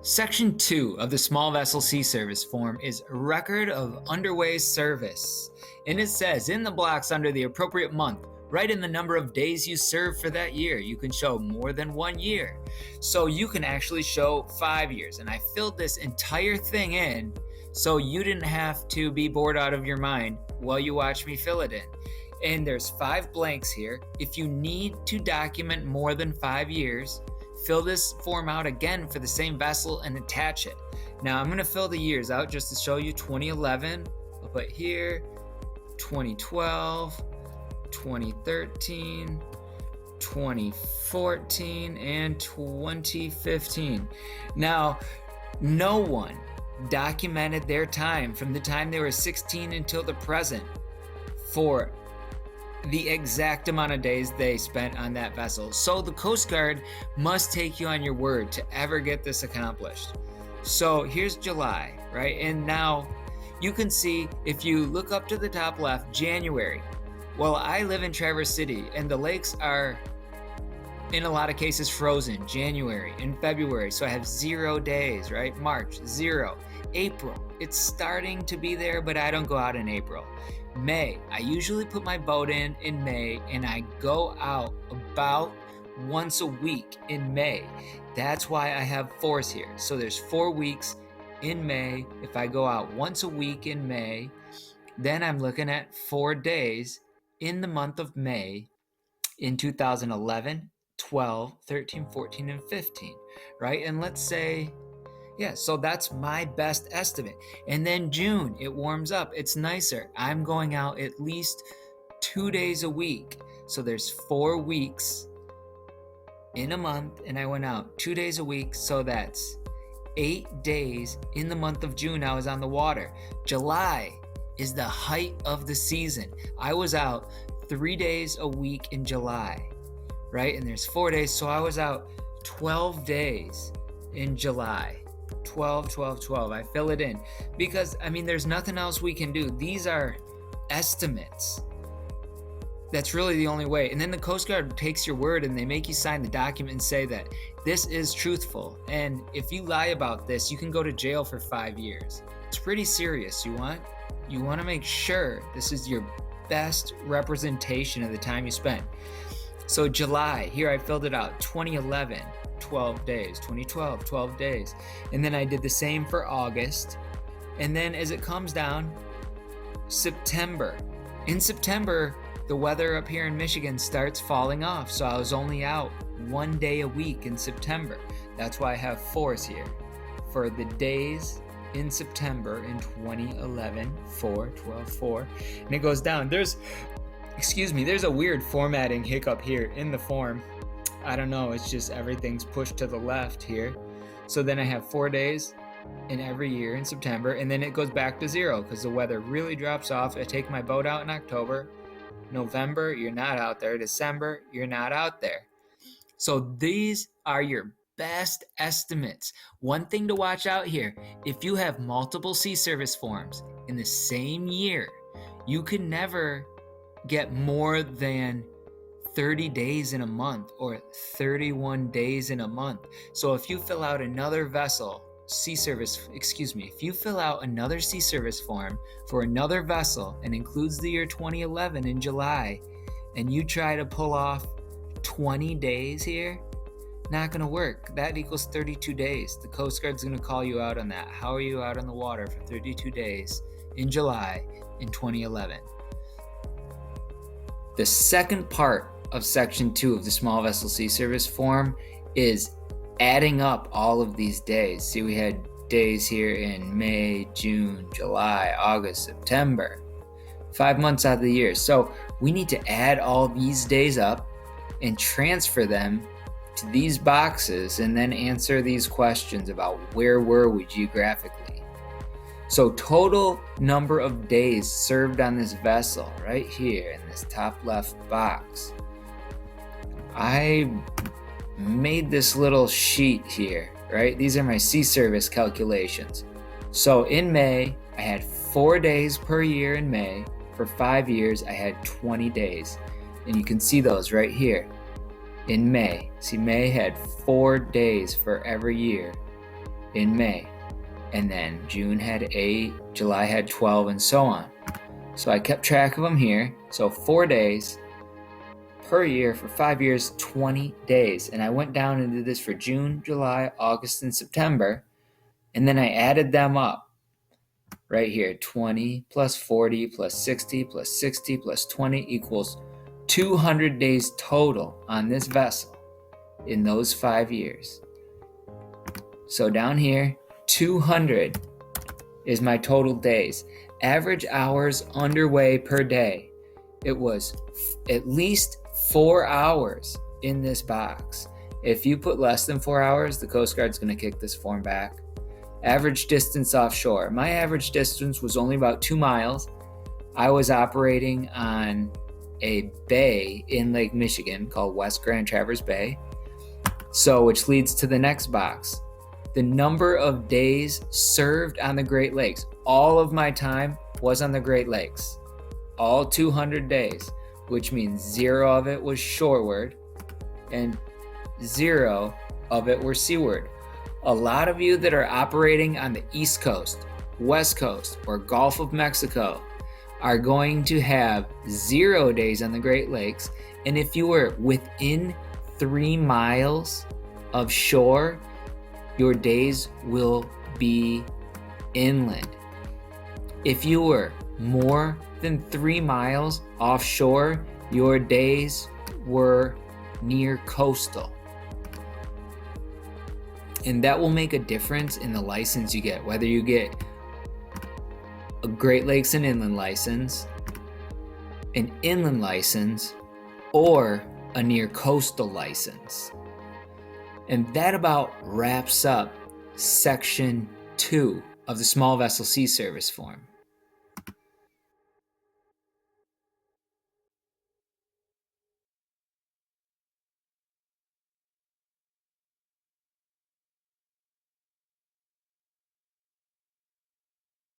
Section 2 of the Small Vessel Sea Service form is Record of Underway Service. And it says, in the blocks under the appropriate month, write in the number of days you served for that year. You can show more than 1 year. So you can actually show 5 years. And I filled this entire thing in so you didn't have to be bored out of your mind while you watch me fill it in. And there's 5 blanks here. If you need to document more than 5 years, fill this form out again for the same vessel and attach it. Now I'm going to fill the years out just to show you 2011. I'll put here 2012, 2013, 2014, and 2015. Now, no one documented their time from the time they were 16 until the present for the exact amount of days they spent on that vessel. So the Coast Guard must take you on your word to ever get this accomplished. So here's July, right? And now you can see, if you look up to the top left, January. Well, I live in Traverse City and the lakes are in a lot of cases frozen January and February. So I have 0 days, right? March, 0. April, it's starting to be there, but I don't go out in April. May, I usually put my boat in May, and I go out about once a week in May. That's why I have 4s here. So there's 4 weeks in May. If I go out once a week in May, then I'm looking at 4 days in the month of May in 2011, 12, 13, 14, and 15, right? And let's say, so that's my best estimate. And then June, it warms up. It's nicer. I'm going out at least 2 days a week. So there's 4 weeks in a month, and I went out 2 days a week. So that's 8 days in the month of June I was on the water. July is the height of the season. I was out 3 days a week in July, right? And there's 4 days. So I was out 12 days in July. 12. I fill it in because, there's nothing else we can do. These are estimates. That's really the only way. And then the Coast Guard takes your word and they make you sign the document and say that this is truthful. And if you lie about this, you can go to jail for 5 years. It's pretty serious. You want to make sure this is your best representation of the time you spent. So July, here I filled it out, 2011. 12 days, 2012, 12 days. And then I did the same for August. And then as it comes down, September. In September, the weather up here in Michigan starts falling off. So I was only out 1 day a week in September. That's why I have 4s here. For the days in September in 2011, 4, 12, 4. And it goes down. There's a weird formatting hiccup here in the form. I don't know, it's just everything's pushed to the left here. So then I have 4 days in every year in September, and then it goes back to 0 because the weather really drops off. I take my boat out in October. November, you're not out there. December, you're not out there. So these are your best estimates. One thing to watch out here, if you have multiple sea service forms in the same year, you can never get more than 30 days in a month or 31 days in a month. So if you fill out another if you fill out another sea service form for another vessel and includes the year 2011 in July, and you try to pull off 20 days here, not going to work. That equals 32 days. The Coast Guard's going to call you out on that. How are you out on the water for 32 days in July in 2011? The second part of Section 2 of the Small Vessel Sea Service form is adding up all of these days. See, we had days here in May, June, July, August, September, 5 months out of the year. So we need to add all these days up and transfer them to these boxes and then answer these questions about where were we geographically. So total number of days served on this vessel right here in this top left box. I made this little sheet here, right? These are my sea service calculations. So in May, I had 4 days per year in May. For 5 years, I had 20 days. And you can see those right here. in May. See, May had 4 days for every year. in May. And then June had 8, July had 12, and so on. So I kept track of them here. So 4 days per year for 5 years, 20 days. And I went down and did this for June, July, August, and September. And then I added them up right here. 20 plus 40 plus 60 plus 60 plus 20 equals 200 days total on this vessel in those 5 years. So down here, 200 is my total days. Average hours underway per day. It was at least 4 hours in this box. If you put less than 4 hours, the Coast Guard's going to kick this form back. Average distance offshore. My average distance was only about 2 miles. I was operating on a bay in Lake Michigan called West Grand Traverse Bay. So, which leads to the next box. The number of days served on the Great Lakes. All of my time was on the Great Lakes. All 200 days, which means 0 of it was shoreward and 0 of it were seaward. A lot of you that are operating on the East Coast, West Coast, or Gulf of Mexico are going to have 0 days on the Great Lakes. And if you were within 3 miles of shore, your days will be inland. If you were more than 3 miles offshore, your days were near coastal. And that will make a difference in the license you get, whether you get a Great Lakes and Inland license, an inland license, or a near coastal license. And that about wraps up section 2 of the Small Vessel Sea Service form.